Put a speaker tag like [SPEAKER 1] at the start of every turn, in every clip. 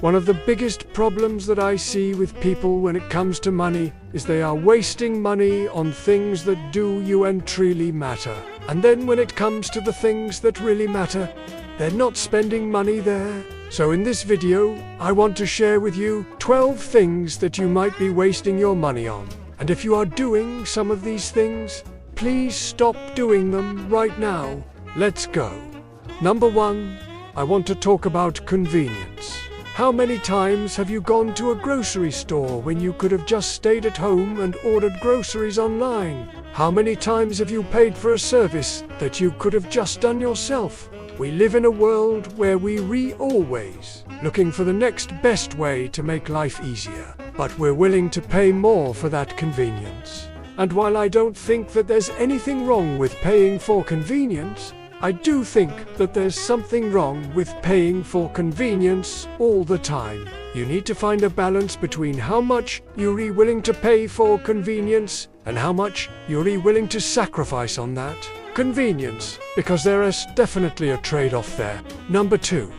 [SPEAKER 1] One of the biggest problems that I see with people when it comes to money is they are wasting money on things that do you and truly matter. And then when it comes to the things that really matter, they're not spending money there. So in this video, I want to share with you 12 things that you might be wasting your money on. And if you are doing some of these things, please stop doing them right now. Let's go. Number 1, I want to talk about convenience. How many times have you gone to a grocery store when you could have just stayed at home and ordered groceries online? How many times have you paid for a service that you could have just done yourself? We live in a world where we always looking for the next best way to make life easier, but we're willing to pay more for that convenience. And while I don't think that there's anything wrong with paying for convenience, I do think that there's something wrong with paying for convenience all the time. You need to find a balance between how much you're willing to pay for convenience and how much you're willing to sacrifice on that convenience, because there is definitely a trade-off there. Number 2,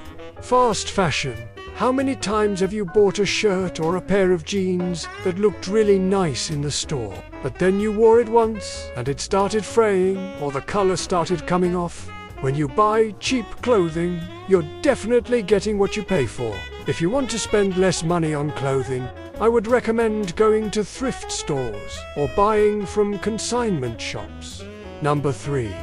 [SPEAKER 1] fast fashion. How many times have you bought a shirt or a pair of jeans that looked really nice in the store, but then you wore it once and it started fraying or the color started coming off? When you buy cheap clothing, you're definitely getting what you pay for. If you want to spend less money on clothing, I would recommend going to thrift stores or buying from consignment shops. Number 3,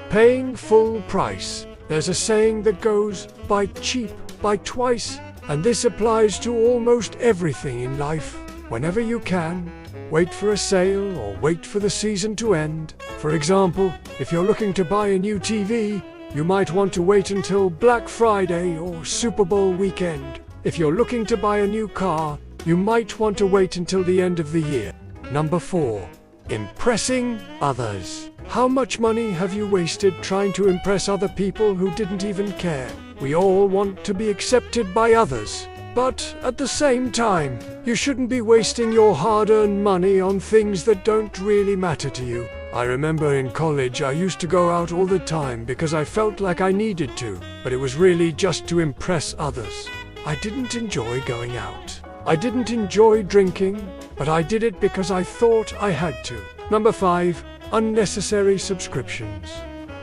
[SPEAKER 1] paying full price. There's a saying that goes, buy cheap, buy twice. And this applies to almost everything in life. Whenever you can, wait for a sale or wait for the season to end. For example, if you're looking to buy a new TV, you might want to wait until Black Friday or Super Bowl weekend. If you're looking to buy a new car, you might want to wait until the end of the year. Number 4, impressing others. How much money have you wasted trying to impress other people who didn't even care? We all want to be accepted by others, but at the same time, you shouldn't be wasting your hard-earned money on things that don't really matter to you. I remember in college I used to go out all the time because I felt like I needed to, but it was really just to impress others. I didn't enjoy going out. I didn't enjoy drinking, but I did it because I thought I had to. Number 5, unnecessary subscriptions.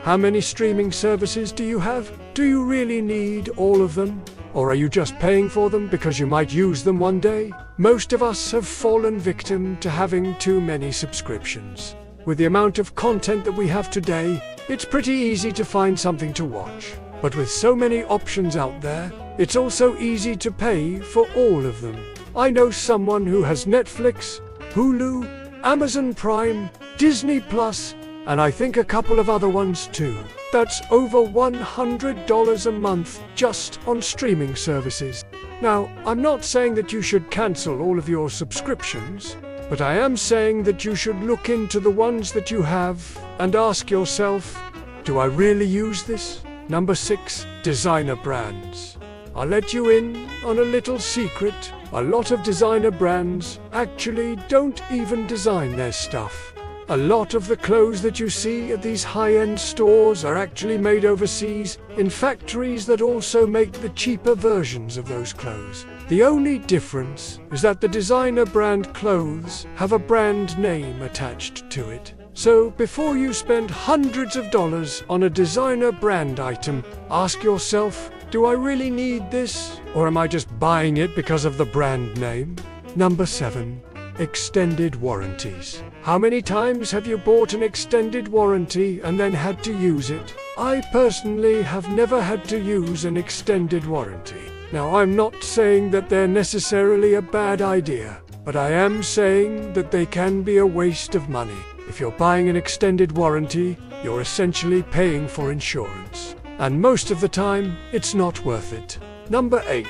[SPEAKER 1] How many streaming services do you have? Do you really need all of them? Or are you just paying for them because you might use them one day? Most of us have fallen victim to having too many subscriptions. With the amount of content that we have today, it's pretty easy to find something to watch. But with so many options out there, it's also easy to pay for all of them. I know someone who has Netflix, Hulu, Amazon Prime, Disney Plus, and I think a couple of other ones too. That's over $100 a month just on streaming services. Now, I'm not saying that you should cancel all of your subscriptions, but I am saying that you should look into the ones that you have and ask yourself, do I really use this? Number 6, designer brands. I'll let you in on a little secret. A lot of designer brands actually don't even design their stuff. A lot of the clothes that you see at these high-end stores are actually made overseas in factories that also make the cheaper versions of those clothes. The only difference is that the designer brand clothes have a brand name attached to it. So before you spend hundreds of dollars on a designer brand item, ask yourself, do I really need this? Or am I just buying it because of the brand name? Number 7, extended warranties. How many times have you bought an extended warranty and then had to use it? I personally have never had to use an extended warranty. Now, I'm not saying that they're necessarily a bad idea, but I am saying that they can be a waste of money. If you're buying an extended warranty, you're essentially paying for insurance. And most of the time, it's not worth it. Number 8,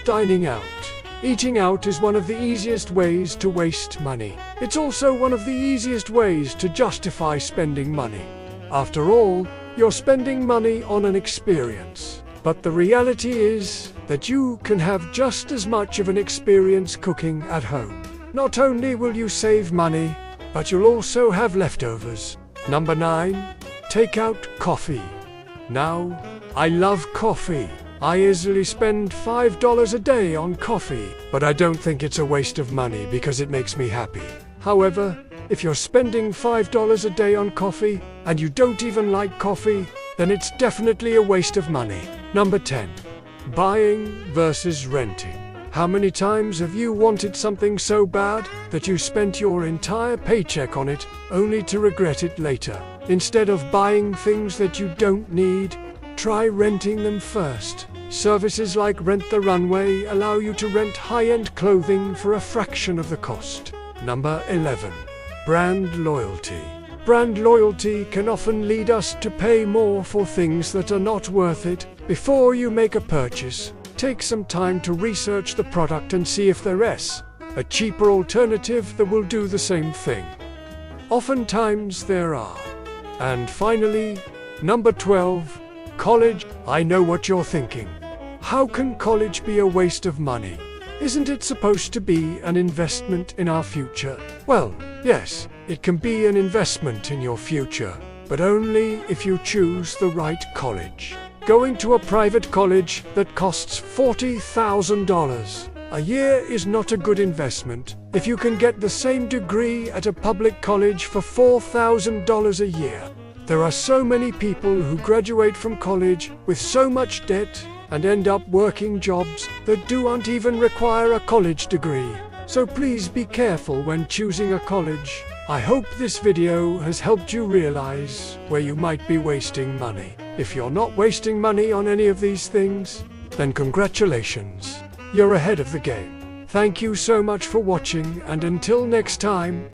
[SPEAKER 1] dining out. Eating out is one of the easiest ways to waste money. It's also one of the easiest ways to justify spending money. After all, you're spending money on an experience. But the reality is that you can have just as much of an experience cooking at home. Not only will you save money, but you'll also have leftovers. Number 9, take out coffee. Now, I love coffee. I easily spend $5 a day on coffee, but I don't think it's a waste of money because it makes me happy. However, if you're spending $5 a day on coffee and you don't even like coffee, then it's definitely a waste of money. Number 10. Buying versus renting. How many times have you wanted something so bad that you spent your entire paycheck on it only to regret it later? Instead of buying things that you don't need, try renting them first. Services like Rent the Runway allow you to rent high-end clothing for a fraction of the cost. Number 11. Brand loyalty. Brand loyalty can often lead us to pay more for things that are not worth it. Before you make a purchase, take some time to research the product and see if there's a cheaper alternative that will do the same thing. Oftentimes there are. And finally, number 12. College. I know what you're thinking. How can college be a waste of money? Isn't it supposed to be an investment in our future? Well, yes, it can be an investment in your future, but only if you choose the right college. Going to a private college that costs $40,000 a year is not a good investment if you can get the same degree at a public college for $4,000 a year. There are so many people who graduate from college with so much debt and end up working jobs that don't even require a college degree. So please be careful when choosing a college. I hope this video has helped you realize where you might be wasting money. If you're not wasting money on any of these things, then congratulations. You're ahead of the game. Thank you so much for watching, and until next time,